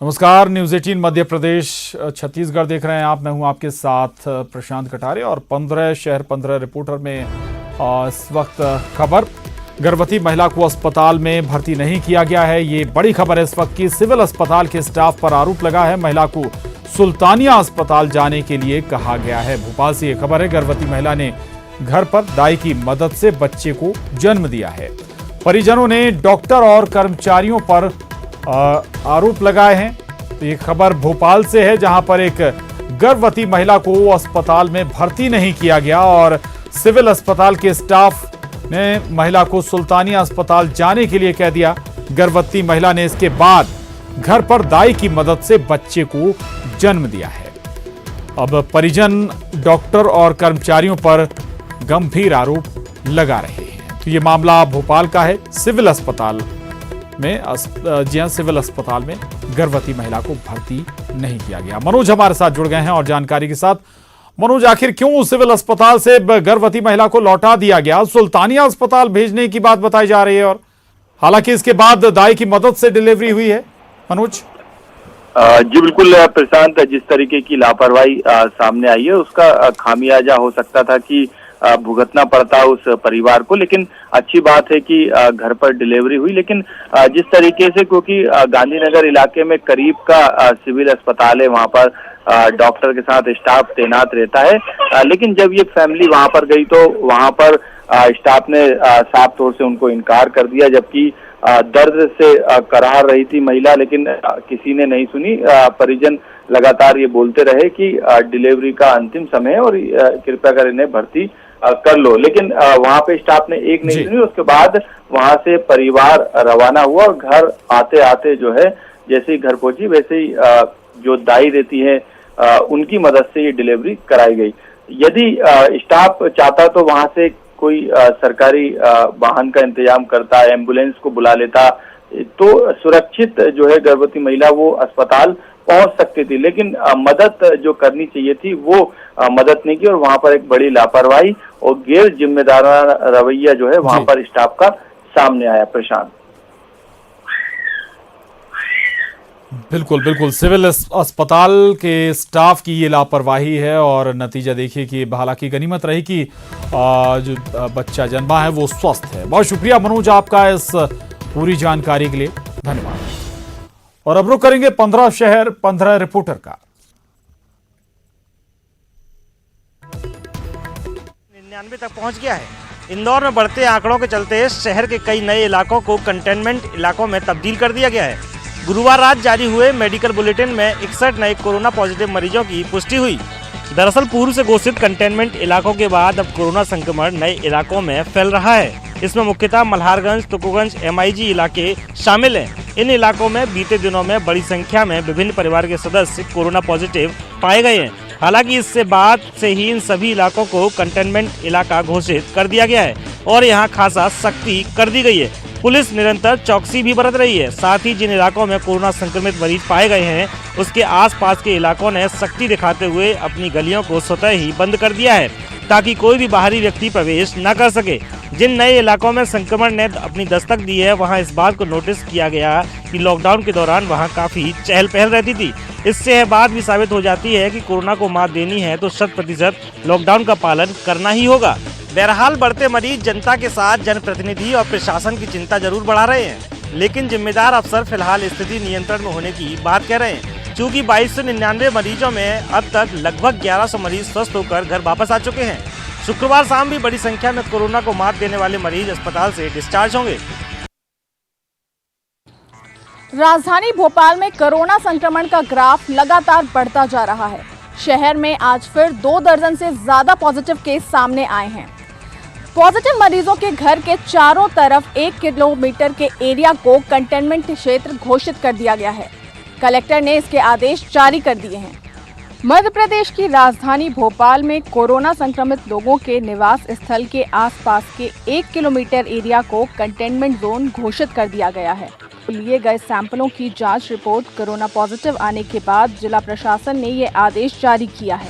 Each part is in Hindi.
नमस्कार, न्यूज 18 मध्य प्रदेश छत्तीसगढ़ देख रहे हैं आप। मैं हूं आपके साथ प्रशांत कटारे और 15 शहर 15 रिपोर्टर में इस वक्त खबर, गर्भवती महिला को अस्पताल में भर्ती नहीं किया गया है। ये बड़ी खबर है इस वक्त की। सिविल अस्पताल के स्टाफ पर आरोप लगा है। महिला को सुल्तानिया अस्पताल जाने के लिए कहा गया है। भोपाल से ये खबर है। गर्भवती महिला ने घर पर दाई की मदद से बच्चे को जन्म दिया है। परिजनों ने डॉक्टर और कर्मचारियों पर आरोप लगाए हैं। तो ये खबर भोपाल से है, जहां पर एक गर्भवती महिला को अस्पताल में भर्ती नहीं किया गया और सिविल अस्पताल के स्टाफ ने महिला को सुल्तानिया अस्पताल जाने के लिए कह दिया। गर्भवती महिला ने इसके बाद घर पर दाई की मदद से बच्चे को जन्म दिया है। अब परिजन डॉक्टर और कर्मचारियों पर गंभीर आरोप लगा रहे हैं। तो ये मामला भोपाल का है। सिविल अस्पताल में सिविल अस्पताल में गर्भवती महिला को भर्ती नहीं किया गया। मनोज हमारे साथ जुड़ गए हैं और जानकारी के साथ। मनोज, आखिर क्यों सिविल अस्पताल से गर्भवती महिला को लौटा दिया गया? सुल्तानिया अस्पताल भेजने की बात बताई जा रही है और हालांकि इसके बाद दाई की मदद से डिलीवरी हुई है। मनोज जी बिल्कुल प्रशांत, जिस तरीके की लापरवाही सामने आई है उसका खामियाजा हो सकता था कि भुगतना पड़ता उस परिवार को, लेकिन अच्छी बात है कि घर पर डिलीवरी हुई। लेकिन जिस तरीके से, क्योंकि गांधीनगर इलाके में करीब का सिविल अस्पताल है, वहां पर डॉक्टर के साथ स्टाफ तैनात रहता है, लेकिन जब ये फैमिली वहां पर गई तो वहां पर स्टाफ ने साफ तौर से उनको इनकार कर दिया, जबकि दर्द से कराह रही थी महिला, लेकिन किसी ने नहीं सुनी। परिजन लगातार ये बोलते रहे कि डिलीवरी का अंतिम समय है और कृपया कर इन्हें भर्ती कर लो, लेकिन वहां पे स्टाफ ने एक नहीं सुनी। उसके बाद वहां से परिवार रवाना हुआ और घर आते आते जो है, जैसे ही घर पहुंची वैसे ही जो दाई रहती है उनकी मदद से ये डिलीवरी कराई गई। यदि स्टाफ चाहता तो वहां से कोई सरकारी वाहन का इंतजाम करता, एम्बुलेंस को बुला लेता, तो सुरक्षित जो है गर्भवती महिला वो अस्पताल पहुंच सकती थी, लेकिन मदद जो करनी चाहिए थी वो मदद नहीं की और वहां पर एक बड़ी लापरवाही और गैर जिम्मेदाराना रवैया जो है वहां पर स्टाफ का सामने आया। प्रशांत बिल्कुल बिल्कुल, सिविल अस्पताल के स्टाफ की ये लापरवाही है और नतीजा देखिए कि हालांकि गनीमत रही कि जो बच्चा जन्मा है वो स्वस्थ है। बहुत शुक्रिया मनोज आपका इस पूरी जानकारी के लिए, धन्यवाद। और अब रुक करेंगे 15 शहर 15 रिपोर्टर का। 99 तक पहुंच गया है। इंदौर में बढ़ते आंकड़ों के चलते शहर के कई नए इलाकों को कंटेनमेंट इलाकों में तब्दील कर दिया गया है। गुरुवार रात जारी हुए मेडिकल बुलेटिन में 61 नए कोरोना पॉजिटिव मरीजों की पुष्टि हुई। दरअसल पूर्व से घोषित कंटेनमेंट इलाकों के बाद अब कोरोना संक्रमण नए इलाकों में फैल रहा है। इसमें मुख्यतः मल्हारगंज, तुकोगंज, MIG इलाके शामिल हैं। इन इलाकों में बीते दिनों में बड़ी संख्या में विभिन्न परिवार के सदस्य कोरोना पॉजिटिव पाए गए हैं। हालांकि इससे बाद से ही इन सभी इलाकों को कंटेनमेंट इलाका घोषित कर दिया गया है और यहाँ खासा सख्ती कर दी गई है। पुलिस निरंतर चौकसी भी बरत रही है। साथ ही जिन इलाकों में कोरोना संक्रमित मरीज पाए गए हैं उसके आसपास के इलाकों ने सख्ती दिखाते हुए अपनी गलियों को स्वतः ही बंद कर दिया है ताकि कोई भी बाहरी व्यक्ति प्रवेश न कर सके। जिन नए इलाकों में संक्रमण ने अपनी दस्तक दी है वहां इस बात को नोटिस किया गया कि लॉकडाउन के दौरान वहां काफी चहल पहल रहती थी। इससे यह बात भी साबित हो जाती है कि कोरोना को मात देनी है तो 100% लॉकडाउन का पालन करना ही होगा। बहरहाल बढ़ते मरीज जनता के साथ जनप्रतिनिधि और प्रशासन की चिंता जरूर बढ़ा रहे हैं, लेकिन जिम्मेदार अफसर फिलहाल स्थिति नियंत्रण में होने की बात कह रहे हैं। चूँकि 2299 मरीजों में अब तक लगभग 1100 मरीज स्वस्थ होकर घर वापस आ चुके हैं। शुक्रवार शाम भी बड़ी संख्या में कोरोना को मात देने वाले मरीज अस्पताल से डिस्चार्ज होंगे। राजधानी भोपाल में कोरोना संक्रमण का ग्राफ लगातार बढ़ता जा रहा है। शहर में आज फिर 2 दर्जन से ज्यादा पॉजिटिव केस सामने आए हैं। पॉजिटिव मरीजों के घर के चारों तरफ 1 किलोमीटर के एरिया को कंटेनमेंट क्षेत्र घोषित कर दिया गया है। कलेक्टर ने इसके आदेश जारी कर दिए हैं। मध्य प्रदेश की राजधानी भोपाल में कोरोना संक्रमित लोगों के निवास स्थल के आसपास के 1 किलोमीटर एरिया को कंटेनमेंट जोन घोषित कर दिया गया है। लिए गए सैंपलों की जांच रिपोर्ट कोरोना पॉजिटिव आने के बाद जिला प्रशासन ने ये आदेश जारी किया है।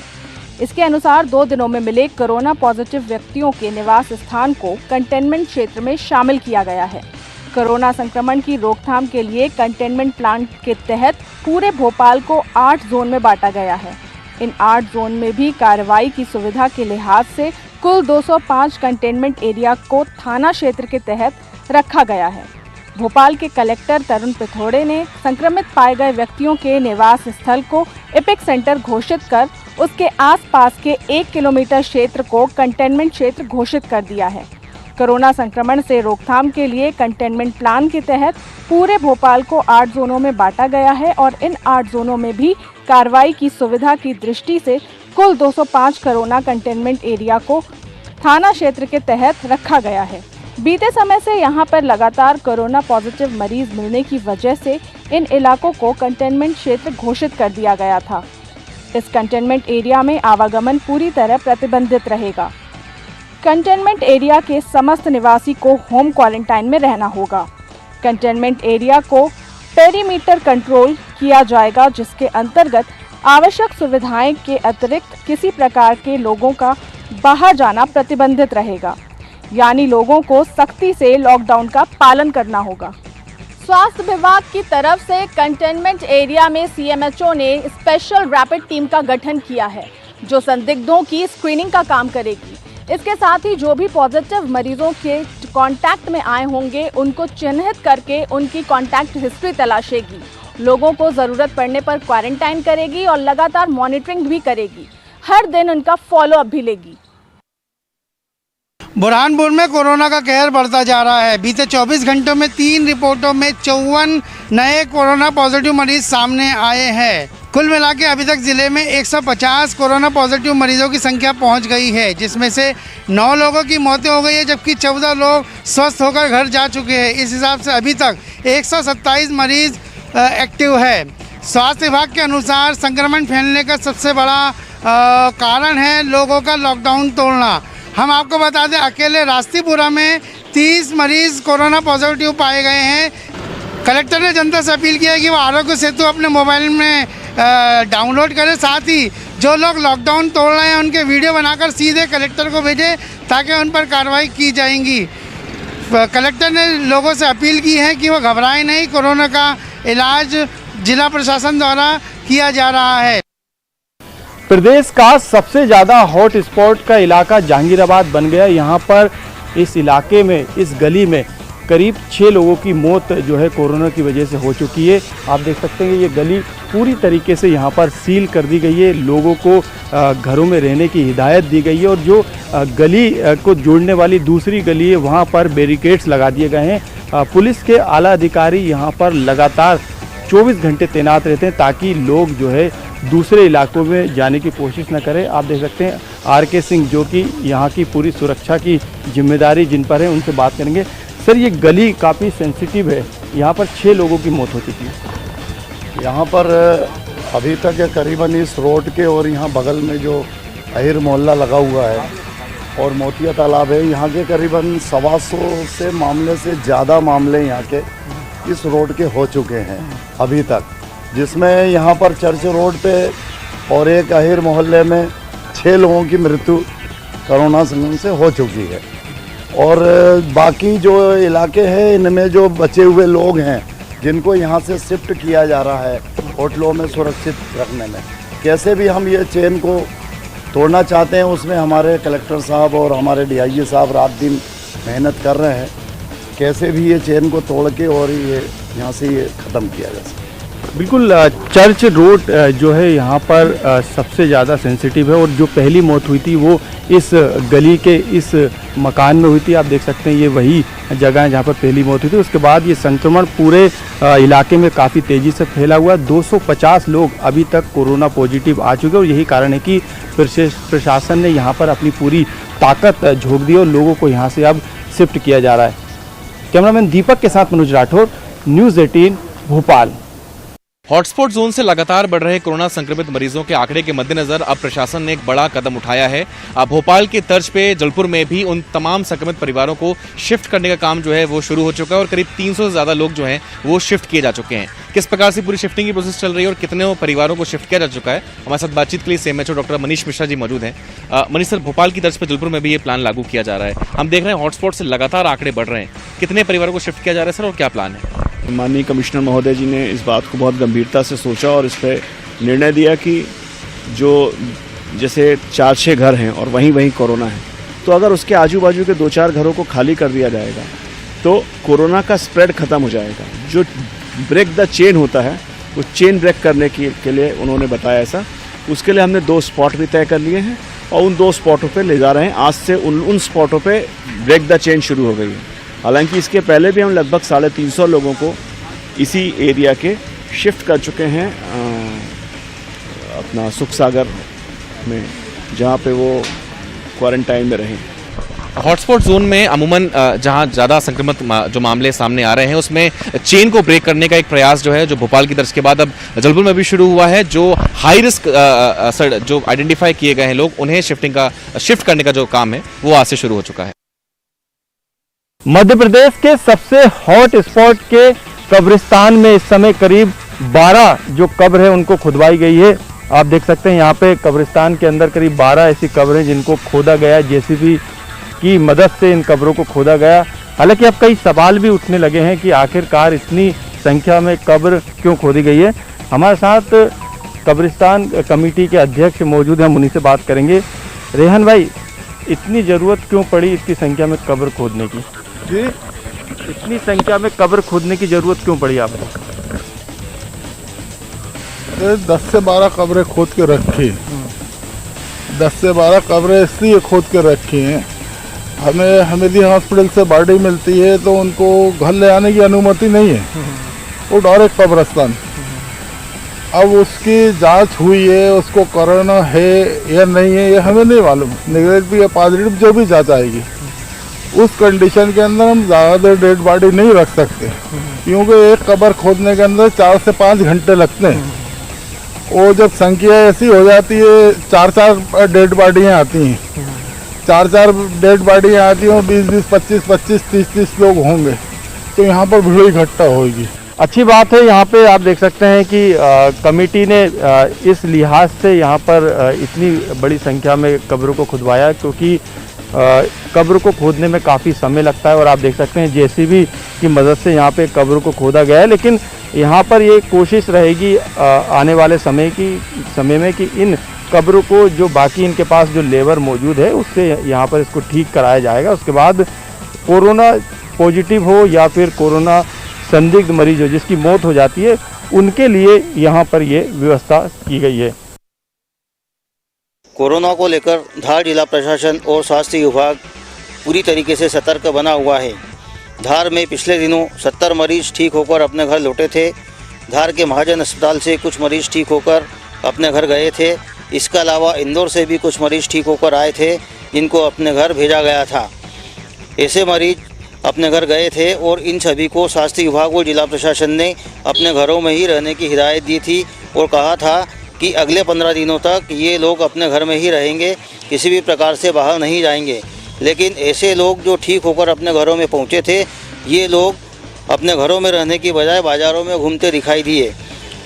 इसके अनुसार 2 दिनों में मिले कोरोना पॉजिटिव व्यक्तियों के निवास स्थान को कंटेनमेंट क्षेत्र में शामिल किया गया है। कोरोना संक्रमण की रोकथाम के लिए कंटेनमेंट प्लान के तहत पूरे भोपाल को 8 जोन में बांटा गया है। इन 8 जोन में भी कार्रवाई की सुविधा के लिहाज से कुल 205 कंटेनमेंट एरिया को थाना क्षेत्र के तहत रखा गया है। भोपाल के कलेक्टर तरुण पिथोड़े ने संक्रमित पाए गए व्यक्तियों के निवास स्थल को एपिक सेंटर घोषित कर उसके आसपास के 1 किलोमीटर क्षेत्र को कंटेनमेंट क्षेत्र घोषित कर दिया है। कोरोना संक्रमण से रोकथाम के लिए कंटेनमेंट प्लान के तहत पूरे भोपाल को 8 जोनों में बांटा गया है और इन 8 जोनों में भी कार्रवाई की सुविधा की दृष्टि से कुल 205 कोरोना कंटेनमेंट एरिया को थाना क्षेत्र के तहत रखा गया है। बीते समय से यहां पर लगातार कोरोना पॉजिटिव मरीज मिलने की वजह से इन इलाकों को कंटेनमेंट क्षेत्र घोषित कर दिया गया था। इस कंटेनमेंट एरिया में आवागमन पूरी तरह प्रतिबंधित रहेगा। कंटेनमेंट एरिया के समस्त निवासी को होम क्वारंटाइन में रहना होगा। कंटेनमेंट एरिया को पेरीमीटर कंट्रोल किया जाएगा, जिसके अंतर्गत आवश्यक सुविधाएं के अतिरिक्त किसी प्रकार के लोगों का बाहर जाना प्रतिबंधित रहेगा, यानी लोगों को सख्ती से लॉकडाउन का पालन करना होगा। स्वास्थ्य विभाग की तरफ से कंटेनमेंट एरिया में सीएमएचओ ने स्पेशल रैपिड टीम का गठन किया है, जो संदिग्धों की स्क्रीनिंग का काम करेगी। इसके साथ ही जो भी पॉजिटिव मरीजों के कांटेक्ट में आए होंगे उनको चिन्हित करके उनकी कांटेक्ट हिस्ट्री तलाशेगी, लोगों को ज़रूरत पड़ने पर क्वारंटाइन करेगी और लगातार मॉनिटरिंग भी करेगी। हर दिन उनका फॉलोअप भी लेगी। बुरहानपुर में कोरोना का कहर बढ़ता जा रहा है। बीते 24 घंटों में 3 रिपोर्टों में 54 नए कोरोना पॉजिटिव मरीज सामने आए हैं। कुल मिला के अभी तक जिले में 150 कोरोना पॉजिटिव मरीजों की संख्या पहुंच गई है, जिसमें से 9 लोगों की मौतें हो गई है, जबकि 14 लोग स्वस्थ होकर घर जा चुके हैं। इस हिसाब से अभी तक 127 मरीज एक्टिव है। स्वास्थ्य विभाग के अनुसार संक्रमण फैलने का सबसे बड़ा कारण है लोगों का लॉकडाउन तोड़ना। हम आपको बता दें, अकेले रास्तीपुरा में 30 मरीज कोरोना पॉजिटिव पाए गए हैं। कलेक्टर ने जनता से अपील किया है कि वो आरोग्य सेतु अपने मोबाइल में डाउनलोड करें, साथ ही जो लोग लॉकडाउन तोड़ रहे हैं उनके वीडियो बनाकर सीधे कलेक्टर को भेजें ताकि उन पर कार्रवाई की जाएंगी। कलेक्टर ने लोगों से अपील की है कि वो घबराएं नहीं, कोरोना का इलाज जिला प्रशासन द्वारा किया जा रहा है। प्रदेश का सबसे ज़्यादा हॉट स्पॉट का इलाका जहांगीराबाद बन गया। यहाँ पर इस इलाके में, इस गली में करीब 6 लोगों की मौत जो है कोरोना की वजह से हो चुकी है। आप देख सकते हैं कि ये गली पूरी तरीके से यहाँ पर सील कर दी गई है, लोगों को घरों में रहने की हिदायत दी गई है और जो गली को जोड़ने वाली दूसरी गली है वहाँ पर बैरिकेड्स लगा दिए गए हैं। पुलिस के आला अधिकारी यहाँ पर लगातार 24 घंटे तैनात रहते हैं ताकि लोग जो है दूसरे इलाकों में जाने की कोशिश न करें। आप देख सकते हैं आर.के. सिंह जो कि यहाँ की पूरी सुरक्षा की जिम्मेदारी जिन पर है, उनसे बात करेंगे। सर, ये गली काफ़ी सेंसिटिव है, यहाँ पर 6 लोगों की मौत हो चुकी है। यहाँ पर अभी तक करीबन इस रोड के और यहाँ बगल में जो अहिर मोहल्ला लगा हुआ है और मोतिया तालाब है, यहाँ के करीबन 125 से मामले से ज़्यादा मामले यहाँ के इस रोड के हो चुके हैं अभी तक, जिसमें यहाँ पर चर्च रोड पे और एक अहिर मोहल्ले में 6 लोगों की मृत्यु कोरोना संक्रमण से हो चुकी है। और बाकी जो इलाके हैं इनमें जो बचे हुए लोग हैं जिनको यहाँ से शिफ्ट किया जा रहा है होटलों में सुरक्षित रखने में, कैसे भी हम ये चेन को तोड़ना चाहते हैं, उसमें हमारे कलेक्टर साहब और हमारे डीआईजी साहब रात दिन मेहनत कर रहे हैं, कैसे भी ये चेन को तोड़ के और ये यहाँ से ये ख़त्म किया जा सके। बिल्कुल, चर्च रोड जो है यहाँ पर सबसे ज़्यादा सेंसिटिव है और जो पहली मौत हुई थी वो इस गली के इस मकान में हुई थी। आप देख सकते हैं ये वही जगह है जहाँ पर पहली मौत हुई थी। उसके बाद ये संक्रमण पूरे इलाके में काफ़ी तेज़ी से फैला हुआ है। 250 लोग अभी तक कोरोना पॉजिटिव आ चुके हैं और यही कारण है कि प्रशासन ने यहाँ पर अपनी पूरी ताकत झोंक दी और लोगों को यहाँ से अब शिफ्ट किया जा रहा है। कैमरामैन दीपक के साथ Manoj Rathore, news 18 Bhopal. Hotspot zone से लगातार बढ़ रहे कोरोना संक्रमित मरीजों के आंकड़े के मद्देनजर अब प्रशासन ने एक बड़ा कदम उठाया है। अब भोपाल की तर्ज पे जलपुर में भी उन तमाम संक्रमित परिवारों को शिफ्ट करने का काम जो है वो शुरू हो चुका है और करीब 300 से ज्यादा लोग जो हैं वो शिफ्ट किए जा चुके हैं। किस प्रकार से पूरी शिफ्टिंग की प्रोसेस चल रही है और कितने परिवारों को शिफ्ट किया जा चुका है, हमारे साथ बातचीत के लिए सीएमएचओ डॉक्टर मनीष मिश्रा जी मौजूद हैं। मनीष सर, भोपाल की तर्ज पर जलपुर में भी ये प्लान लागू किया जा रहा है। हम देख रहे हैं हॉटस्पॉट से लगातार आंकड़े बढ़ रहे हैं, कितने परिवारों को शिफ्ट किया जा रहा है सर और क्या प्लान है? माननीय कमिश्नर महोदय जी ने इस बात को बहुत गंभीरता से सोचा और इस पर निर्णय दिया कि जो जैसे 4-6 घर हैं और वहीं कोरोना है, तो अगर उसके आजू बाजू के 2-4 घरों को खाली कर दिया जाएगा तो कोरोना का स्प्रेड खत्म हो जाएगा। जो ब्रेक द चेन होता है वो चेन ब्रेक करने के लिए उन्होंने बताया ऐसा। उसके लिए हमने 2 स्पॉट भी तय कर लिए हैं और उन 2 स्पॉटों पे ले जा रहे हैं। आज से उन स्पॉटों पे ब्रेक द चेन शुरू हो गई है। हालांकि इसके पहले भी हम लगभग 350 लोगों को इसी एरिया के शिफ्ट कर चुके हैं अपना सुख सागर में, जहाँ पे वो क्वारंटाइन में रहे। हॉटस्पॉट जोन में अमूमन जहां ज़्यादा संक्रमित जो मामले सामने आ रहे हैं उसमें चेन को ब्रेक करने का एक प्रयास जो है जो भोपाल की तर्ज के बाद अब जलपुर में भी शुरू हुआ है। जो हाई रिस्क जो आइडेंटिफाई किए गए हैं लोग, उन्हें शिफ्ट करने का जो काम है वो आज से शुरू हो चुका है। मध्य प्रदेश के सबसे हॉट स्पॉट के कब्रिस्तान में इस समय करीब 12 जो कब्र है उनको खुदवाई गई है। आप देख सकते हैं यहाँ पे कब्रिस्तान के अंदर करीब 12 ऐसी कब्रें जिनको खोदा गया, जेसीबी की मदद से इन कब्रों को खोदा गया। हालांकि अब कई सवाल भी उठने लगे हैं कि आखिरकार इतनी संख्या में कब्र क्यों खोदी गई है। हमारे साथ कब्रिस्तान कमेटी के अध्यक्ष मौजूद हैं, हम उन्हीं से बात करेंगे। रेहान भाई, इतनी ज़रूरत क्यों पड़ी इतनी संख्या में कब्र खोदने की? जी, इतनी संख्या में कब्र खोदने की ज़रूरत क्यों पड़ी आपको? 10 से 12 कब्रें खोद के रखी। 10 से 12 कब्रें इसलिए खोद के रखी हैं, हमें हमीदी हॉस्पिटल से बॉडी मिलती है तो उनको घर ले आने की अनुमति नहीं है, वो डायरेक्ट कब्रिस्तान। अब उसकी जांच हुई है, उसको कोरोना है या नहीं है ये हमें नहीं मालूम। नेगेटिव या पॉजिटिव जो भी जांच आएगी उस कंडीशन के अंदर हम ज़्यादा डेड बॉडी नहीं रख सकते, क्योंकि एक कब्र खोदने के अंदर 4 से 5 घंटे लगते हैं। वो जब संख्या ऐसी हो जाती है 4-4 डेड बॉडियाँ आती हैं, 4-4 डेड बॉडियाँ आती हैं, 20-20, 25-25, 30-30 लोग होंगे तो यहाँ पर भीड़ इकट्ठा होगी। अच्छी बात है। यहाँ पे आप देख सकते हैं कि कमेटी ने इस लिहाज से यहाँ पर इतनी बड़ी संख्या में कब्रों को खुदवाया, क्योंकि कब्र को खोदने में काफ़ी समय लगता है और आप देख सकते हैं जेसीबी की मदद से यहाँ पे कब्र को खोदा गया है। लेकिन यहाँ पर ये कोशिश रहेगी आने वाले समय में कि इन कब्रों को जो बाकी इनके पास जो लेबर मौजूद है उससे यहाँ पर इसको ठीक कराया जाएगा। उसके बाद कोरोना पॉजिटिव हो या फिर कोरोना संदिग्ध मरीज हो जिसकी मौत हो जाती है, उनके लिए यहाँ पर ये व्यवस्था की गई है। कोरोना को लेकर धार जिला प्रशासन और स्वास्थ्य विभाग पूरी तरीके से सतर्क बना हुआ है। धार में पिछले दिनों 70 मरीज ठीक होकर अपने घर लौटे थे। धार के महाजन अस्पताल से कुछ मरीज ठीक होकर अपने घर गए थे। इसके अलावा इंदौर से भी कुछ मरीज ठीक होकर आए थे जिनको अपने घर भेजा गया था। ऐसे मरीज अपने घर गए थे और इन सभी को स्वास्थ्य विभाग और जिला प्रशासन ने अपने घरों में ही रहने की हिदायत दी थी और कहा था कि अगले 15 दिनों तक ये लोग अपने घर में ही रहेंगे, किसी भी प्रकार से बाहर नहीं जाएंगे। लेकिन ऐसे लोग जो ठीक होकर अपने घरों में पहुंचे थे, ये लोग अपने घरों में रहने की बजाय बाज़ारों में घूमते दिखाई दिए।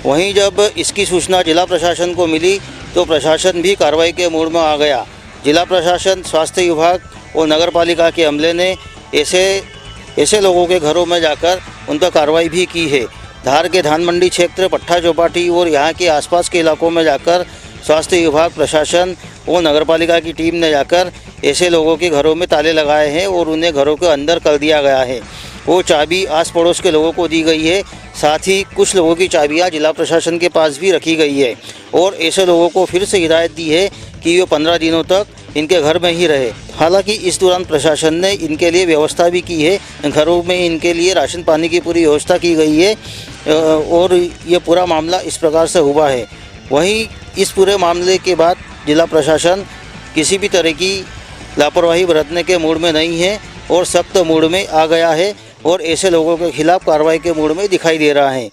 वहीं जब इसकी सूचना जिला प्रशासन को मिली तो प्रशासन भी कार्रवाई के मूड में आ गया। जिला प्रशासन, स्वास्थ्य विभाग और नगर पालिका के अमले ने ऐसे लोगों के घरों में जाकर उन पर कार्रवाई भी की है। धार के धान मंडी क्षेत्र, पट्टा चौपाटी और यहाँ के आसपास के इलाकों में जाकर स्वास्थ्य विभाग, प्रशासन और नगरपालिका की टीम ने जाकर ऐसे लोगों के घरों में ताले लगाए हैं और उन्हें घरों के अंदर कर दिया गया है। वो चाबी आस पड़ोस के लोगों को दी गई है। साथ ही कुछ लोगों की चाबियाँ जिला प्रशासन के पास भी रखी गई है और ऐसे लोगों को फिर से हिदायत दी है कि ये 15 दिनों तक इनके घर में ही रहे। हालांकि इस दौरान प्रशासन ने इनके लिए व्यवस्था भी की है। घरों में इनके लिए राशन पानी की पूरी व्यवस्था की गई है और ये पूरा मामला इस प्रकार से हुआ है। वहीं इस पूरे मामले के बाद जिला प्रशासन किसी भी तरह की लापरवाही बरतने के मूड में नहीं है और सख्त मूड में आ गया है और ऐसे लोगों के खिलाफ कार्रवाई के मूड में दिखाई दे रहा है।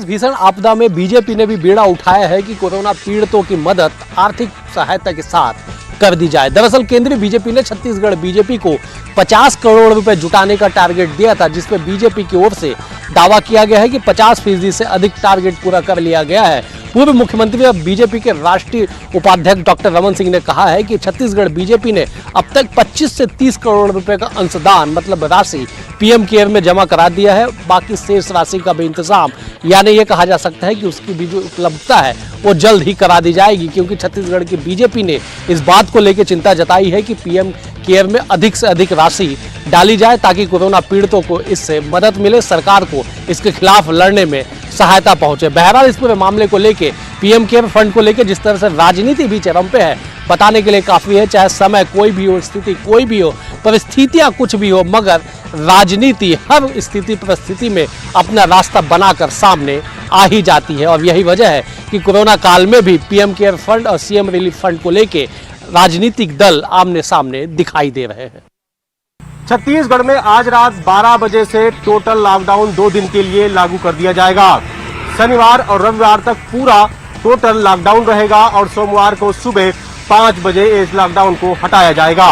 इस भीषण आपदा में बीजेपी ने भी बीड़ा उठाया है कि कोरोना पीड़ितों की मदद आर्थिक सहायता के साथ कर दी जाए। दरअसल केंद्रीय बीजेपी ने छत्तीसगढ़ बीजेपी को 50 करोड़ रुपए जुटाने का टारगेट दिया था, जिसमें बीजेपी की ओर से दावा किया गया है कि 50% से अधिक टारगेट पूरा कर लिया गया है। पूर्व मुख्यमंत्री और बीजेपी के राष्ट्रीय उपाध्यक्ष डॉक्टर रमन सिंह ने कहा है कि छत्तीसगढ़ बीजेपी ने अब तक 25 से 30 करोड़ रुपए का अंशदान मतलब राशि पीएम केयर में जमा करा दिया है। बाकी शेष राशि का भी इंतजाम यानी ये कहा जा सकता है कि उसकी भी जो उपलब्धता है वो जल्द ही करा दी जाएगी, क्योंकि छत्तीसगढ़ की बीजेपी ने इस बात को लेकर चिंता जताई है कि पीएम केयर में अधिक से अधिक राशि डाली जाए ताकि कोरोना पीड़ितों को इससे मदद मिले, सरकार को इसके खिलाफ लड़ने में सहायता पहुंचे। बहरहाल इस पूरे मामले को लेके पीएम केयर फंड को लेके जिस तरह से राजनीति भी चरम पे है, बताने के लिए काफी है। चाहे समय कोई भी हो, स्थिति कोई भी हो, परिस्थितियां कुछ भी हो, मगर राजनीति हर स्थिति परिस्थिति में अपना रास्ता बनाकर सामने आ ही जाती है। और यही वजह है कि कोरोना काल में भी पीएम केयर फंड और सीएम रिलीफ फंड को लेके राजनीतिक दल आमने सामने दिखाई दे रहे हैं। छत्तीसगढ़ में आज रात 12 बजे से टोटल लॉकडाउन 2 दिन के लिए लागू कर दिया जाएगा। शनिवार और रविवार तक पूरा टोटल लॉकडाउन रहेगा और सोमवार को सुबह 5 बजे इस लॉकडाउन को हटाया जाएगा।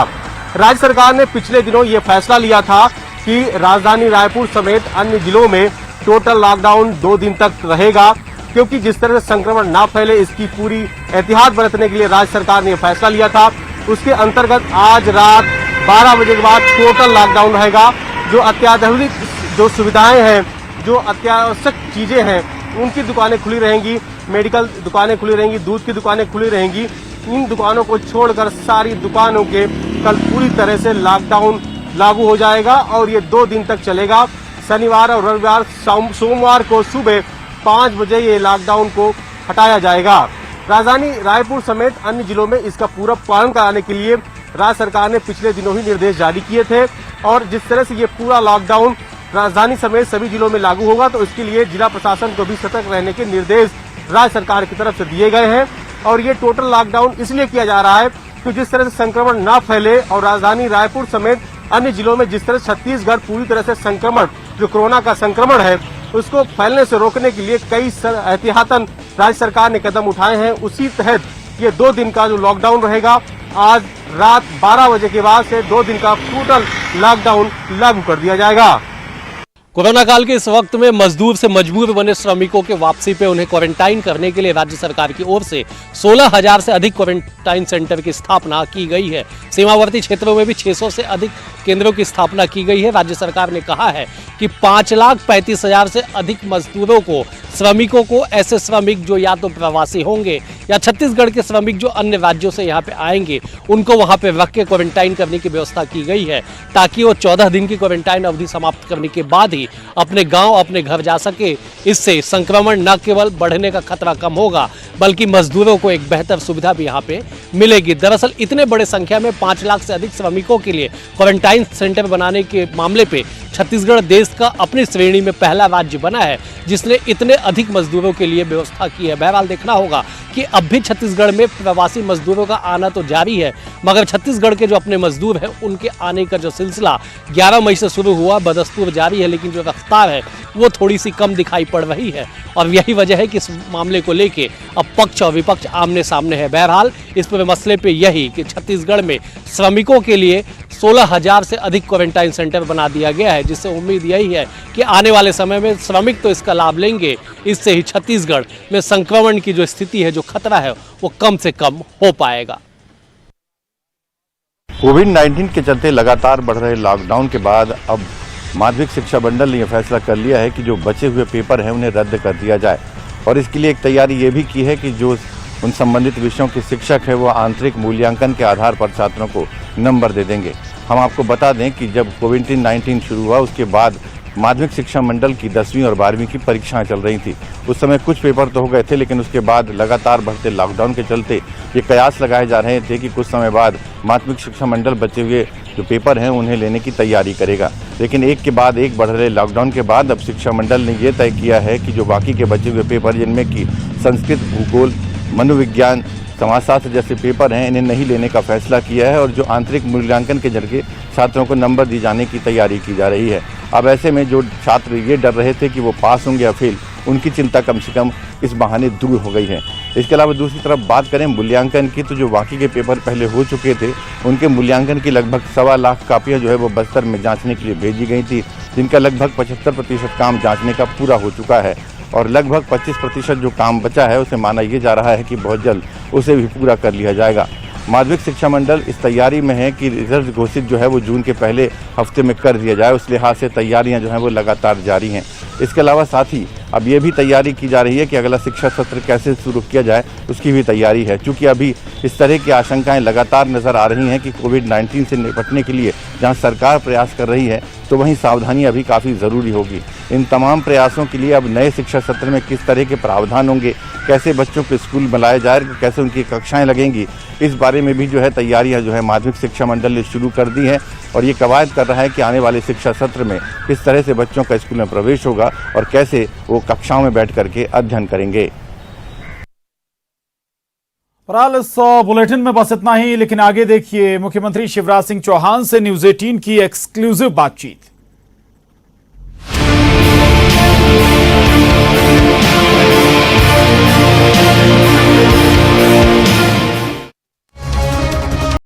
राज्य सरकार ने पिछले दिनों ये फैसला लिया था कि राजधानी रायपुर समेत अन्य जिलों में टोटल लॉकडाउन 2 दिन तक रहेगा, क्योंकि जिस तरह से संक्रमण ना फैले इसकी पूरी एहतियात बरतने के लिए राज्य सरकार ने फैसला लिया था। उसके अंतर्गत आज रात 12 बजे के बाद टोटल लॉकडाउन रहेगा। जो अत्याधुनिक जो सुविधाएं हैं, जो अत्यावश्यक चीजें हैं, उनकी दुकानें खुली रहेंगी, मेडिकल दुकानें खुली रहेंगी, दूध की दुकानें खुली रहेंगी। इन दुकानों को छोड़कर सारी दुकानों के कल पूरी तरह से लॉकडाउन लागू हो जाएगा और ये 2 दिन तक चलेगा। शनिवार और रविवार, सोमवार को सुबह 5 बजे ये लॉकडाउन को हटाया जाएगा। राजधानी रायपुर समेत अन्य जिलों में इसका पूरा पालन कराने के लिए राज्य सरकार ने पिछले दिनों ही निर्देश जारी किए थे और जिस तरह से ये पूरा लॉकडाउन राजधानी समेत सभी जिलों में लागू होगा तो इसके लिए जिला प्रशासन को भी सतर्क रहने के निर्देश राज्य सरकार की तरफ से दिए गए हैं। और ये टोटल लॉकडाउन इसलिए किया जा रहा है कि जिस तरह से संक्रमण न फैले और राजधानी रायपुर समेत अन्य जिलों में जिस तरह छत्तीसगढ़ पूरी तरह से संक्रमण जो कोरोना का संक्रमण है उसको फैलने से रोकने के लिए कई एहतियातन राज्य सरकार ने कदम उठाए हैं। उसी तहत ये 2 दिन का जो लॉकडाउन रहेगा, आज रात 12 बजे के बाद से 2 दिन का टोटल लॉकडाउन लागू कर दिया जाएगा। कोरोना काल के इस वक्त में मजदूर से मजबूर बने श्रमिकों के वापसी पे उन्हें क्वारंटाइन करने के लिए राज्य सरकार की ओर से 16,000 से अधिक क्वारंटाइन सेंटर की स्थापना की गई है। सीमावर्ती क्षेत्रों में भी 600 से अधिक केंद्रों की स्थापना की गई है। राज्य सरकार ने कहा है कि 5,35,000 से अधिक मजदूरों को, श्रमिकों को, ऐसे श्रमिक जो या तो प्रवासी होंगे या छत्तीसगढ़ के श्रमिक जो अन्य राज्यों से यहाँ पे आएंगे, उनको वहाँ पे रख के क्वारंटाइन करने की व्यवस्था की गई है ताकि वो 14 दिन की क्वारंटाइन अवधि समाप्त करने के बाद ही अपने गांव, अपने घर जा सके। इससे संक्रमण न केवल बढ़ने का खतरा कम होगा बल्कि मजदूरों को एक बेहतर सुविधा भी यहाँ पे मिलेगी। दरअसल इतने बड़े संख्या में 5 लाख से अधिक श्रमिकों के लिए क्वारंटाइन सेंटर बनाने के मामले पे छत्तीसगढ़ देश का अपनी श्रेणी में पहला राज्य बना है जिसने इतने अधिक मजदूरों के लिए व्यवस्था की है। बहरहाल देखना होगा कि अब भी छत्तीसगढ़ में प्रवासी मजदूरों का आना तो जारी है, मगर छत्तीसगढ़ के जो अपने मजदूर हैं उनके आने का जो सिलसिला 11 मई से शुरू हुआ बदस्तूर जारी है, लेकिन जो रफ्तार है वो थोड़ी सी कम दिखाई पड़ रही है और यही वजह है कि इस मामले को लेके अब पक्ष और विपक्ष आमने सामने है। बहरहाल इस पूरे मसले पे यही कि छत्तीसगढ़ में श्रमिकों के लिए 16,000 से अधिक क्वारंटाइन सेंटर बना दिया गया है, जिससे उम्मीद यही है कि आने वाले समय में श्रमिक तो इसका लाभ लेंगे, इससे ही छत्तीसगढ़ में संक्रमण की जो स्थिति है, जो खतरा है, वो कम से कम हो पाएगा। कोविड-19 के चलते लगातार बढ़ रहे लॉकडाउन के बाद अब माध्यमिक शिक्षा मंडल ने यह फैसला कर लिया है कि जो बचे हुए पेपर हैं उन्हें रद्द कर दिया जाए और इसके लिए एक तैयारी ये भी की है कि जो उन संबंधित विषयों के शिक्षक है वो आंतरिक मूल्यांकन के आधार पर छात्रों को नंबर दे देंगे। हम आपको बता दें कि जब कोविड-19 शुरू हुआ उसके बाद माध्यमिक शिक्षा मंडल की 10वीं और 12वीं की परीक्षाएं चल रही थी। उस समय कुछ पेपर तो हो गए थे, लेकिन उसके बाद लगातार बढ़ते लॉकडाउन के चलते ये कयास लगाए जा रहे थे कि कुछ समय बाद माध्यमिक शिक्षा मंडल बचे हुए जो पेपर हैं उन्हें लेने की तैयारी करेगा। लेकिन एक के बाद एक बढ़ रहे लॉकडाउन के बाद अब शिक्षा मंडल ने ये तय किया है कि जो बाकी के बचे हुए पेपर, जिनमें कि संस्कृत, भूगोल, मनोविज्ञान, समाजशास्त्र जैसे पेपर हैं, इन्हें नहीं लेने का फैसला किया है और जो आंतरिक मूल्यांकन के जरिए छात्रों को नंबर दिए जाने की तैयारी की जा रही है। अब ऐसे में जो छात्र ये डर रहे थे कि वो पास होंगे या फेल, उनकी चिंता कम से कम इस बहाने दूर हो गई है। इसके अलावा दूसरी तरफ बात करें मूल्यांकन की, तो जो बाकी के पेपर पहले हो चुके थे उनके मूल्यांकन की लगभग 1.25 लाख कापियाँ जो है वो बस्तर में जांचने के लिए भेजी गई थी, जिनका लगभग 75% काम जांचने का पूरा हो चुका है और लगभग 25% जो काम बचा है उसे माना यह जा रहा है कि बहुत जल्द उसे भी पूरा कर लिया जाएगा। माध्यमिक शिक्षा मंडल इस तैयारी में है कि रिजल्ट घोषित जो है वो जून के पहले हफ्ते में कर दिया जाए। उस लिहाज से तैयारियां जो हैं वो लगातार जारी हैं। इसके अलावा साथ ही अब ये भी तैयारी की जा रही है कि अगला शिक्षा सत्र कैसे शुरू किया जाए, उसकी भी तैयारी है। चूँकि अभी इस तरह की आशंकाएं लगातार नजर आ रही हैं कि कोविड-19 से निपटने के लिए जहां सरकार प्रयास कर रही है तो वहीं सावधानी अभी काफ़ी ज़रूरी होगी। इन तमाम प्रयासों के लिए अब नए शिक्षा सत्र में किस तरह के प्रावधान होंगे, कैसे बच्चों को स्कूल बुलाया जाए, कैसे उनकी कक्षाएं लगेंगी, इस बारे में भी जो है तैयारियां जो है माध्यमिक शिक्षा मंडल ने शुरू कर दी हैं और ये कवायद कर रहा है कि आने वाले शिक्षा सत्र में किस तरह से बच्चों का स्कूल में प्रवेश होगा और कैसे वो कक्षाओं में बैठ करके अध्ययन करेंगे। बहरहाल इस बुलेटिन में बस इतना ही, लेकिन आगे देखिए मुख्यमंत्री शिवराज सिंह चौहान से न्यूज़ 18 की एक्सक्लूसिव बातचीत।